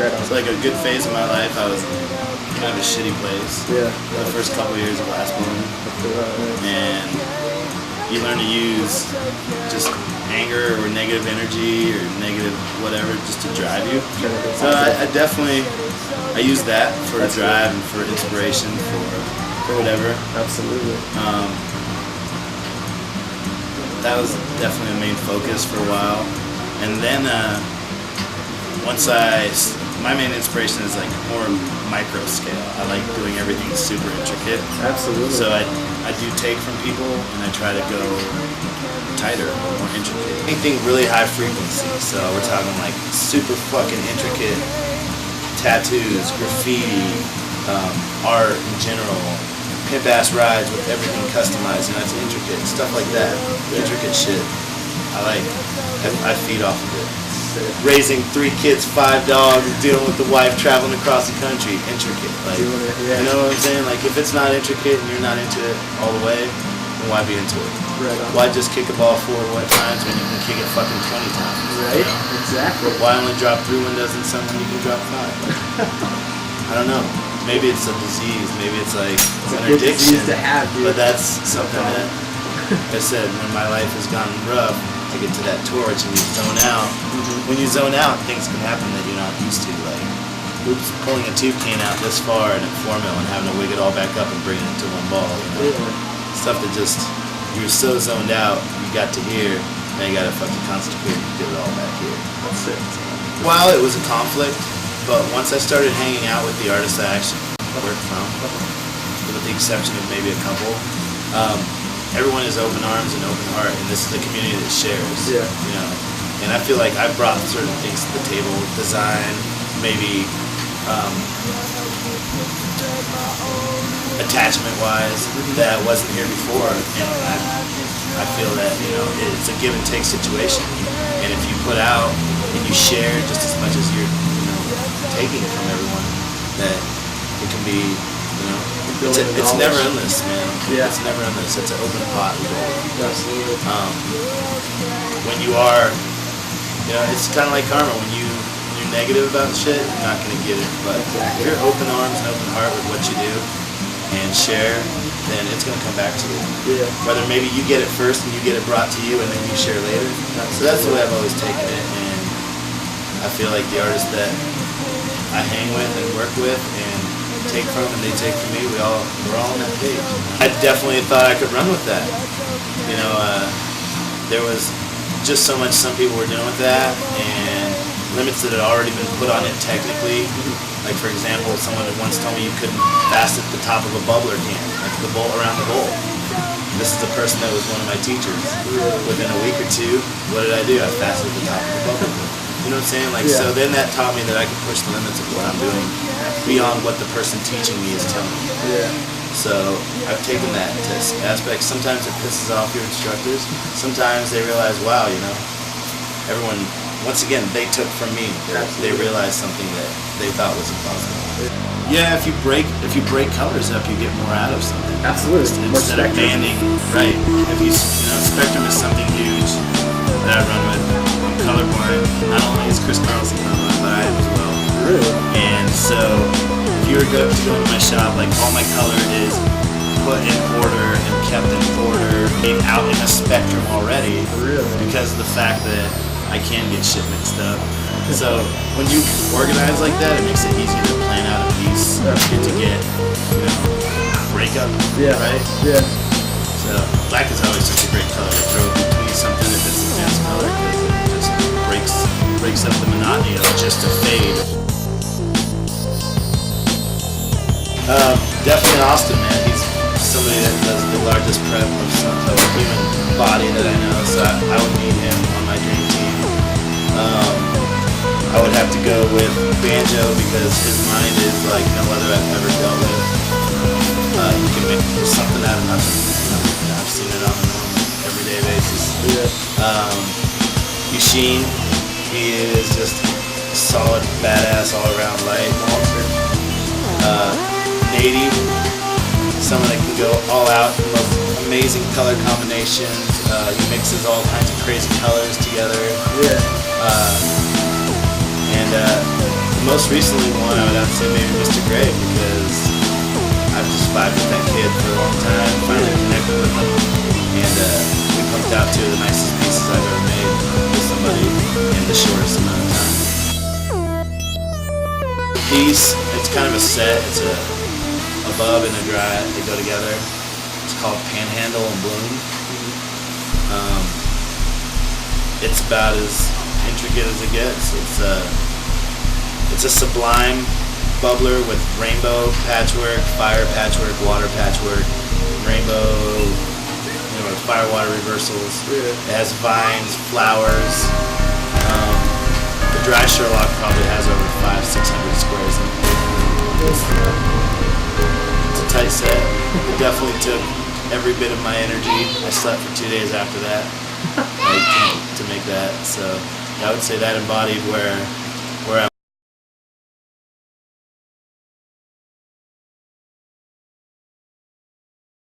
Right on. So like a good phase of my life, I was in kind of a shitty place. Yeah. The first couple years of glass blowing. And you learn to use just anger or negative energy or negative whatever just to drive you. So I definitely, I use that for a drive and for inspiration for whatever. Absolutely. That was definitely a main focus for a while. And then my main inspiration is like more micro scale. I like doing everything super intricate. Absolutely. So I do take from people and I try to go tighter, more intricate. Anything really high frequency. So we're talking like super fucking intricate tattoos, graffiti, art in general, pimp ass rides with everything customized, and that's intricate stuff like that. Intricate shit. I feed off of it. Raising 3 kids, 5 dogs, dealing with the wife, traveling across the country, intricate. Like, you know what I'm saying? Like, if it's not intricate and you're not into it all the way, then why be into it? Right on. Why just kick a ball 4 times when you can kick it fucking 20 times? Right. Exactly. Why only drop 3 windows in some when you can drop 5? I don't know. Maybe it's a disease. Maybe it's like an addiction. To have, dude. But that's something that, like I said, when my life has gotten rough, I get to that torch and you zone out. When you zone out, things can happen that you're not used to. Like, oops, pulling a tube can out this far in a 4 mil and having to wig it all back up and bring it into one ball. You know? Stuff that just, you're so zoned out, you got to here, now you gotta fucking concentrate and get it all back here. That's it. While it was a conflict, but once I started hanging out with the artists I actually work from, with the exception of maybe a couple, everyone is open arms and open heart, and this is a community that shares. Yeah. You know, and I feel like I've brought certain things to the table, design, maybe attachment-wise, that wasn't here before, and I feel that, you know, it's a give and take situation, and if you put out and you share just as much as you're, you know, taking from everyone, that it can be, you know, it's never endless, man. Yeah. It's never endless. It's an open pot. Absolutely. When you are, you know, it's kind of like karma. When you're negative about shit, you're not gonna get it. But if you're open arms and open heart with what you do and share, then it's gonna come back to you. Yeah. Whether maybe you get it first and you get it brought to you, and then you share later. So that's the way I've always taken it, and I feel like the artists that I hang with and work with and take from and they take from me, we're all on that page. I definitely thought I could run with that. You know, there was just so much some people were doing with that, and limits that had already been put on it technically. Like, for example, someone had once told me you couldn't fast at the top of a bubbler can, like the bowl around the bowl. This is the person that was one of my teachers. Within a week or two, what did I do? I fasted at the top of the bubbler. You know what I'm saying? Like, so then that taught me that I could push the limits of what I'm doing beyond what the person teaching me is telling me. Yeah. So I've taken that to aspect. Sometimes it pisses off your instructors. Sometimes they realize, wow, you know, everyone, once again, they took from me. They realized something that they thought was impossible. Yeah, if you break colors up, you get more out of something. Absolutely. Instead of banding, right? If you know, spectrum is something huge that I run with. I'm colorblind. Not only is Chris Carlson colorblind, but I am as well. Really? And so, if you were to go to my shop, like all my color is put in order and kept in order, being out in a spectrum already. Really? Because of the fact that I can get shit mixed up. So when you organize like that, it makes it easier to plan out a piece and to get, you know, breakup, right? Yeah. So black is always such a great color to throw between something if it's a dense color, because it just breaks up the monotony of just a fade. Definitely Austin, man. He's somebody that does the largest prep of a human body that I know, so I would need him on my dream team. I would have to go with Banjo because his mind is like no other I've ever dealt with. He can make something out of nothing. I've seen it on an everyday basis. Eugene, he is just a solid, badass, all-around light. Heady, someone that can go all out, most amazing color combinations. He mixes all kinds of crazy colors together. And The most recently one I would have to say maybe Mr. Gray, because I've just vibed with that kid for a long time, finally connected with him, and we pumped out two of the nicest pieces I've ever made with somebody in the shortest amount of time. The piece, it's kind of a set, it's a above and a dry, they go together. It's called Panhandle and Bloom. It's about as intricate as it gets. It's a sublime bubbler with rainbow patchwork, fire patchwork, water patchwork, rainbow, fire water reversals. Yeah. It has vines, flowers. The dry Sherlock probably has over 500-600 squares in it. It's a tight set. It definitely took every bit of my energy. I slept for 2 days after that, to make that. So I would say that embodied where